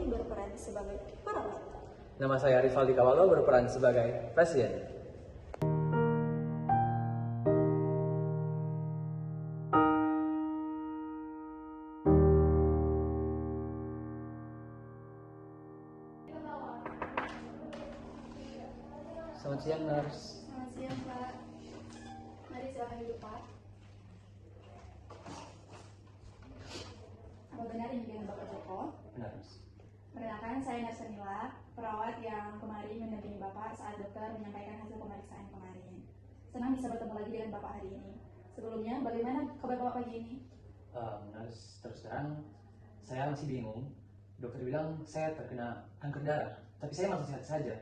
berperan sebagai perawat. Nama saya Rivaldi Kawalo berperan sebagai pasien. Selamat siang, nurse. Selamat siang, Pak. Mari silakan duduk, Pak. Apa benar ini dengan Bapak Joko? Benar, nurse. Perkenalkan, saya Nurse Nila, perawat yang kemarin mendampingi Bapak saat dokter menyampaikan hasil pemeriksaan kemarin. Senang bisa bertemu lagi dengan Bapak hari ini. Sebelumnya, bagaimana kabar Bapak pagi ini? Nurse, terus terang saya masih bingung. Dokter bilang saya terkena kanker darah, tapi saya masih sehat saja.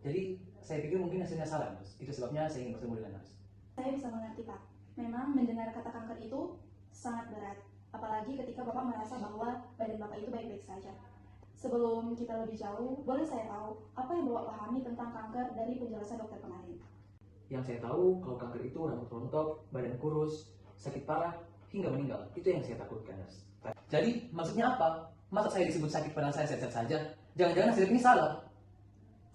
Jadi saya pikir mungkin hasilnya salah, nurse. Itu sebabnya saya ingin bertemu dengan nurse. Saya bisa mengerti, Pak. Memang mendengar kata kanker itu sangat berat. Apalagi ketika Bapak merasa bahwa badan Bapak itu baik-baik saja. Sebelum kita lebih jauh, boleh saya tahu apa yang Bapak pahami tentang kanker dari penjelasan dokter kemarin? Yang saya tahu, kalau kanker itu rambut rontok, badan kurus, sakit parah, hingga meninggal. Itu yang saya takutkan, nurse. Jadi, maksudnya apa? Masa saya disebut sakit padahal saya sehat-sehat saja? Jangan-jangan hasil ini salah.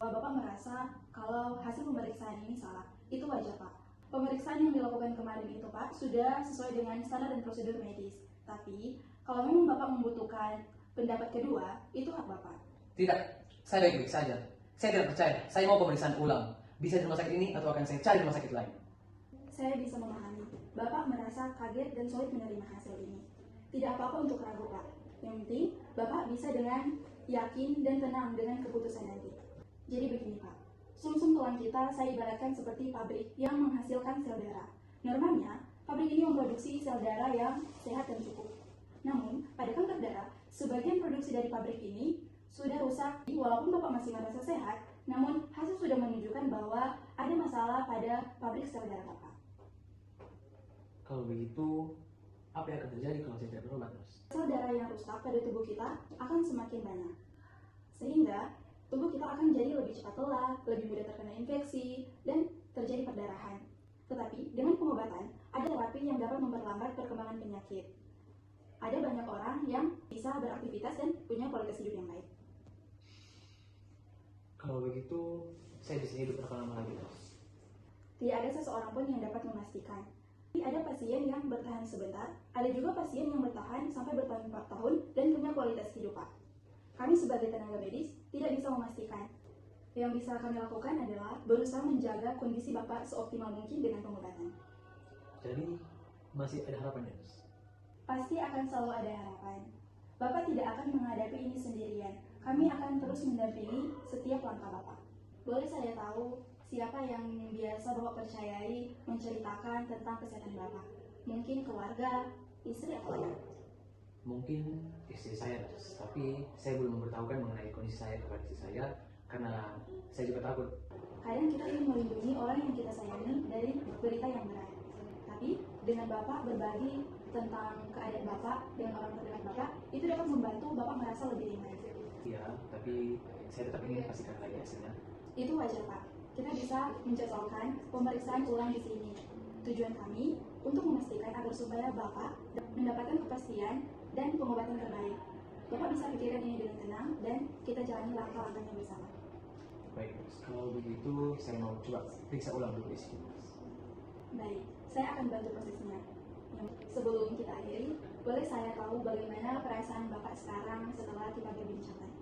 Kalau Bapak merasa kalau hasil pemeriksaan ini salah, itu wajar, Pak. Pemeriksaan yang dilakukan kemarin itu, Pak, sudah sesuai dengan standar dan prosedur medis. Tapi, kalau memang Bapak membutuhkan pendapat kedua, itu hak Bapak. Tidak, saya baik-baik saja. Saya tidak percaya. Saya mau pemeriksaan ulang. Bisa di rumah sakit ini atau akan saya cari rumah sakit lain. Saya bisa memahami. Bapak merasa kaget dan sulit menerima hasil ini. Tidak apa-apa untuk ragu, Pak. Yang penting, Bapak bisa dengan yakin dan tenang dengan keputusan nanti. Jadi begini, Pak. Sumsum tulang kita saya ibaratkan seperti pabrik yang menghasilkan sel darah. Normalnya, pabrik ini memproduksi sel darah yang sehat dan cukup. Namun, pada kanker darah, sebagian produksi dari pabrik ini sudah rusak. Walaupun Bapak masih merasa sehat, namun hasil sudah menunjukkan bahwa ada masalah pada pabrik sel darah Bapak. Kalau begitu, apa yang akan terjadi kalau saya tidak berobat, nurse? Sel darah yang rusak pada tubuh kita akan semakin banyak. Sehingga, tubuh kita akan jadi lebih cepat lelah, lebih mudah terkena infeksi, dan terjadi perdarahan. Tetapi, dengan pengobatan, ada terapi yang dapat memperlambat perkembangan penyakit. Ada banyak orang yang bisa beraktivitas dan punya kualitas hidup yang baik. Kalau begitu, saya bisa hidup berapa lama lagi, nurse? Tidak ada seseorang pun yang dapat memastikan. Ada pasien yang bertahan sebentar, ada juga pasien yang bertahan sampai bertahun-tahun dan punya kualitas hidup, Pak. Kami sebagai tenaga medis tidak bisa memastikan. Yang bisa kami lakukan adalah berusaha menjaga kondisi Bapak seoptimal mungkin dengan pengobatan. Jadi, masih ada harapan, nurse? Pasti akan selalu ada harapan. Bapak tidak akan menghadapi ini sendirian. Kami akan terus mendampingi setiap langkah Bapak. Boleh saya tahu siapa yang biasa Bapak percayai menceritakan tentang kesehatan Bapak? Mungkin keluarga, istri, atau ayah? Mungkin istri saya, nurse. Tapi saya belum memberitahukan mengenai kondisi saya kepada istri saya karena saya juga takut. Kadang kita ingin melindungi orang yang kita sayangi dari berita yang berat. Tapi dengan Bapak berbagi tentang keadaan Bapak dengan orang terdekat Bapak, itu dapat membantu Bapak merasa lebih ringan. Iya, tapi saya tetap ingin pastikan lagi hasilnya. Itu wajar, Pak. Kita bisa menjadwalkan pemeriksaan ulang di sini. Tujuan kami untuk memastikan agar supaya Bapak mendapatkan kepastian dan pengobatan terbaik. Bapak bisa pikirkan ini dengan tenang dan kita jalani langkah-langkahnya bersama. Baik, nurse. Kalau begitu, saya mau coba periksa ulang dulu di sini, nurse. Baik, saya akan bantu prosesnya. Sebelum kita akhiri, boleh saya tahu bagaimana perasaan Bapak sekarang setelah kita berbincang?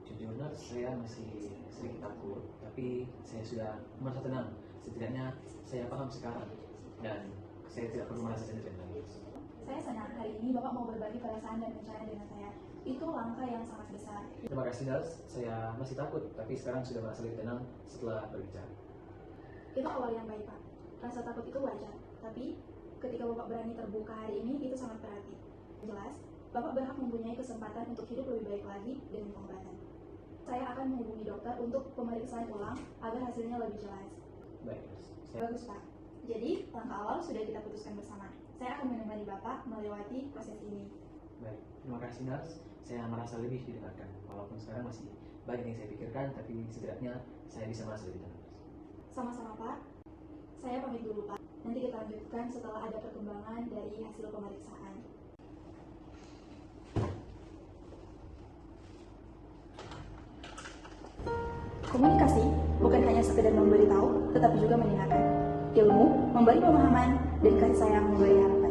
Jujur, nurse, saya masih sedikit takut, tapi saya sudah merasa tenang. Setidaknya saya paham sekarang dan saya tidak perlu merasa sendirian lagi. Saya senang hari ini Bapak mau berbagi perasaan dan rencana dengan saya. Itu langkah yang sangat besar. Terima kasih, nurse. Saya masih takut, tapi sekarang sudah merasa lebih tenang setelah berbicara. Itu awal yang baik, Pak. Rasa takut itu wajar, tapi ketika Bapak berani terbuka hari ini, itu sangat berarti. Jelas, Bapak berhak mempunyai kesempatan untuk hidup lebih baik lagi dengan pengobatan. Saya akan menghubungi dokter untuk pemeriksaan ulang agar hasilnya lebih jelas. Baik, nurse. Bagus, Pak. Jadi, langkah awal sudah kita putuskan bersama. Saya akan menemani Bapak melewati proses ini. Baik, terima kasih, nurse. Saya merasa lebih didengarkan. Walaupun sekarang masih banyak yang saya pikirkan, tapi setidaknya saya bisa merasa lebih tenang. Sama-sama, Pak. Saya pamit dulu, Pak. Nanti kita lanjutkan setelah ada perkembangan dari hasil pemeriksaan. Komunikasi bukan hanya sekedar memberitahu, tetapi juga mendengarkan. Ilmu memberi pemahaman, dan kasih sayang memberi harapan.